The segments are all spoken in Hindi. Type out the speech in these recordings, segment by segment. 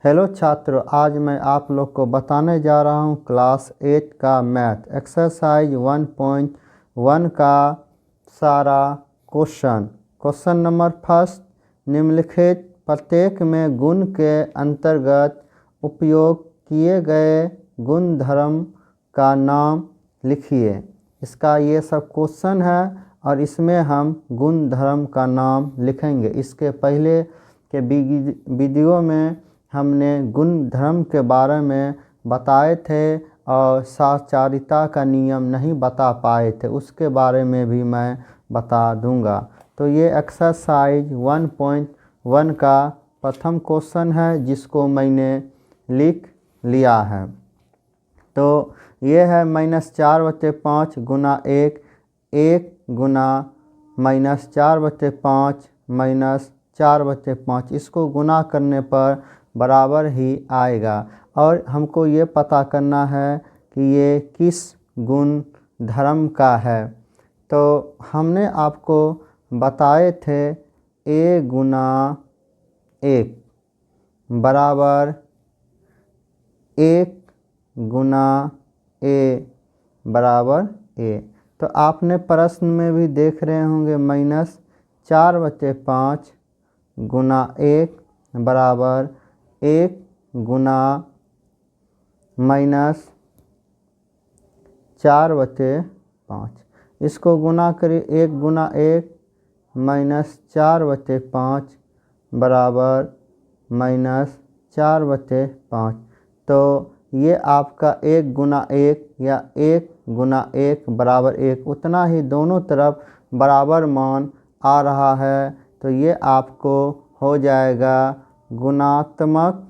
हेलो छात्रों, आज मैं आप लोग को बताने जा रहा हूँ क्लास 8 का मैथ एक्सरसाइज 1.1 का सारा क्वेश्चन नंबर फर्स्ट। निम्नलिखित प्रत्येक में गुण के अंतर्गत उपयोग किए गए गुणधर्म का नाम लिखिए। इसका ये सब क्वेश्चन है और इसमें हम गुणधर्म का नाम लिखेंगे। इसके पहले के वीडियो में हमने गुणधर्म के बारे में बताए थे और साहचर्यता का नियम नहीं बता पाए थे, उसके बारे में भी मैं बता दूंगा। तो ये एक्सरसाइज 1.1 का प्रथम क्वेश्चन है जिसको मैंने लिख लिया है। तो ये है -4/5 गुना 1 गुना -4/5 -4/5। इसको गुना करने पर बराबर ही आएगा और हमको ये पता करना है कि ये किस गुण धर्म का है। तो हमने आपको बताए थे a गुना 1 बराबर 1 गुना a बराबर a। तो आपने प्रश्न में भी देख रहे होंगे -4/5 गुना 1 बराबर 1 गुना -4/5। इसको गुना करिए, 1 गुना 1 -4/5 बराबर -4/5। तो ये आपका 1 गुना 1 या 1 गुना 1 बराबर 1 उतना ही दोनों तरफ बराबर मान आ रहा है। तो ये आपको हो जाएगा गुणात्मक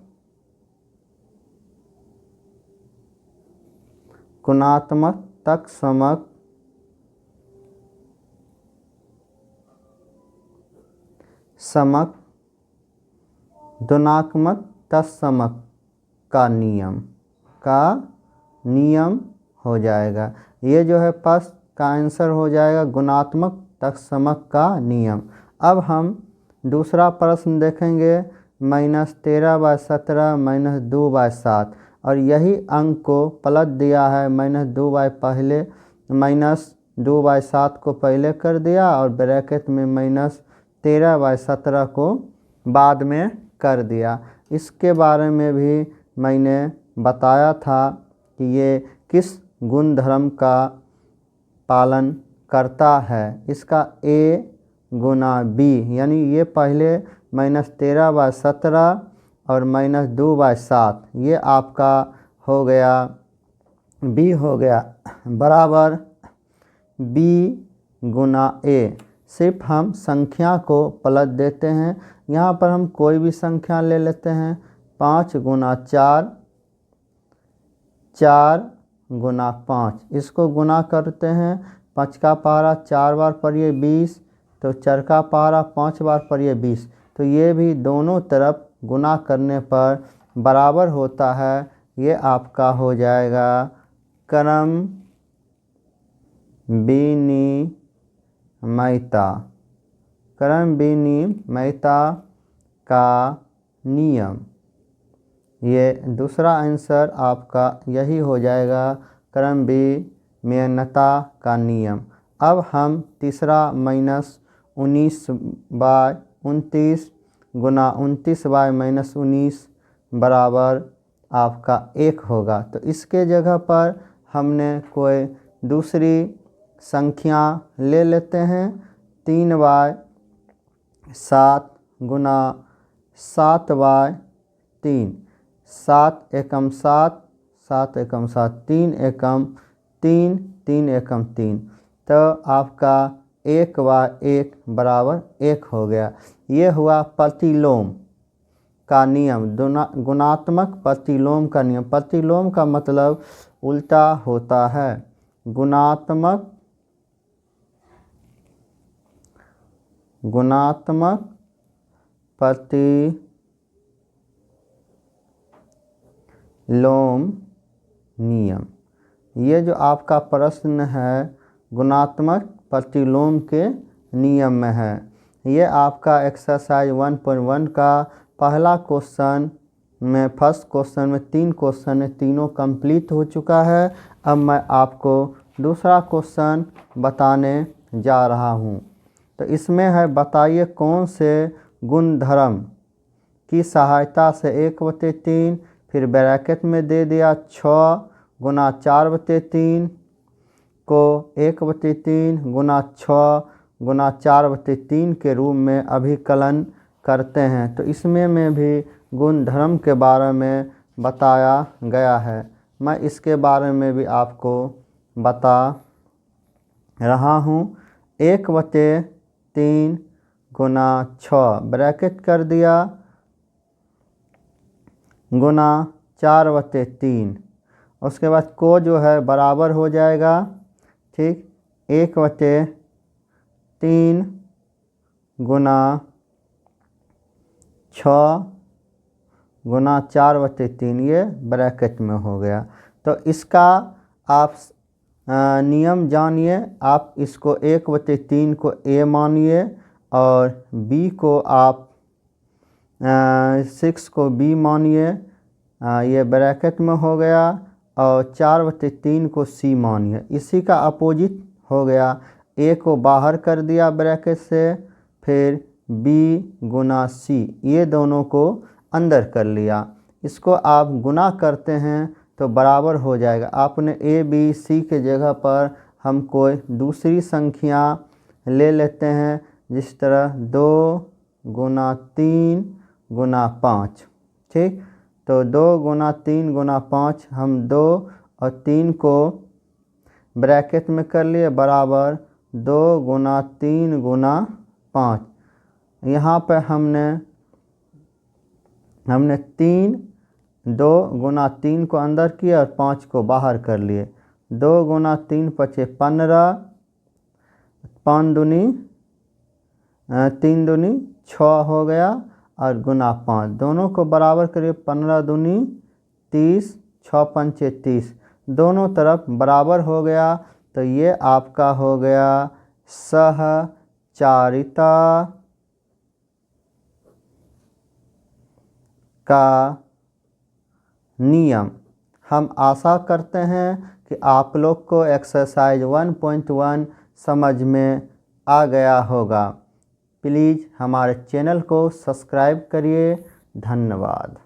तत्समक धनात्मक तत्समक का नियम हो जाएगा। ये जो है फर्स्ट का आंसर हो जाएगा गुणात्मक तत्समक का नियम। अब हम दूसरा प्रश्न देखेंगे -13/17 -2/7 और यही अंक को पलट दिया है। -2/7 को पहले कर दिया और ब्रैकेट में -13/17 को बाद में कर दिया। इसके बारे में भी मैंने बताया था कि ये किस गुणधर्म का पालन करता है। इसका a गुना b, यानी ये पहले -13/17 और -2/7 ये आपका हो गया b हो गया बराबर b गुना a। सिर्फ हम संख्या को पलट देते हैं। यहाँ पर हम कोई भी संख्या ले लेते हैं। 5 गुना 4 4 गुना 5। इसको गुना करते हैं। 5 का पहाड़ा 4 बार पढ़िए 20, तो 4 का पहाड़ा 5 बार पढ़िए 20। तो ये भी दोनों तरफ गुना करने पर बराबर होता है। ये आपका हो जाएगा क्रम विनिमयता का नियम। ये दूसरा आंसर आपका यही हो जाएगा, क्रम विनिमयता का नियम। अब हम तीसरा -19/29 गुना 29/-19 बराबर आपका 1 होगा। तो इसके जगह पर हमने कोई दूसरी संख्या ले लेते हैं। 3/7 गुना 7/3 7 एकम 7 7 एकम 7 3 एकम 3 3 एकम 3। तो आपका 1/1 बराबर 1 हो गया। ये हुआ प्रतिलोम का नियम, गुणात्मक प्रतिलोम का नियम। प्रतिलोम का मतलब उल्टा होता है। गुणात्मक प्रतिलोम नियम। ये जो आपका प्रश्न है गुणात्मक प्रतिलोम के नियम में है। ये आपका एक्सरसाइज 1.1 का पहला क्वेश्चन में फर्स्ट क्वेश्चन में 3 क्वेश्चन है, तीनों कंप्लीट हो चुका है। अब मैं आपको दूसरा क्वेश्चन बताने जा रहा हूँ। तो इसमें है, बताइए कौन से गुणधर्म की सहायता से 1/3 फिर ब्रैकेट में दे दिया 6 गुना 4/3 को 1/3 गुना 6 गुना 4/3 के रूप में अभिकलन करते हैं। तो इसमें में भी गुणधर्म के बारे में बताया गया है। मैं इसके बारे में भी आपको बता रहा हूँ। 1/3 गुना 6 ब्रैकेट कर दिया गुना 4/3, उसके बाद को जो है बराबर हो जाएगा, ठीक, 1/3 गुना 6 गुना 4/3, ये ब्रैकेट में हो गया। तो इसका आप नियम जानिए। आप इसको 1/3 को a मानिए और b को आप 6 को b मानिए, ये ब्रैकेट में हो गया, और 4/3 को c मानिए। इसी का अपोजिट हो गया, a को बाहर कर दिया ब्रैकेट से, फिर b गुना c, ये दोनों को अंदर कर लिया। इसको आप गुना करते हैं तो बराबर हो जाएगा। आपने a b c के जगह पर हम कोई दूसरी संख्या ले लेते हैं, जिस तरह 2 गुना 3 गुना 5, ठीक। तो 2 गुना 3 गुना 5, हम 2 और 3 को ब्रैकेट में कर लिए, बराबर 2 गुना 3 गुना 5। यहाँ पर हमने 2 गुना 3 को अंदर किया और 5 को बाहर कर लिए। 2 गुना 3 पचे 15, 5 दूनी 3 दूनी 6 हो गया, और गुना 5, दोनों को बराबर करिए। 15 दूनी 30, 6 पंचे 30, दोनों तरफ बराबर हो गया। तो ये आपका हो गया सहचारिता का नियम। हम आशा करते हैं कि आप लोग को एक्सरसाइज 1.1 समझ में आ गया होगा। प्लीज़ हमारे चैनल को सब्सक्राइब करिए। धन्यवाद।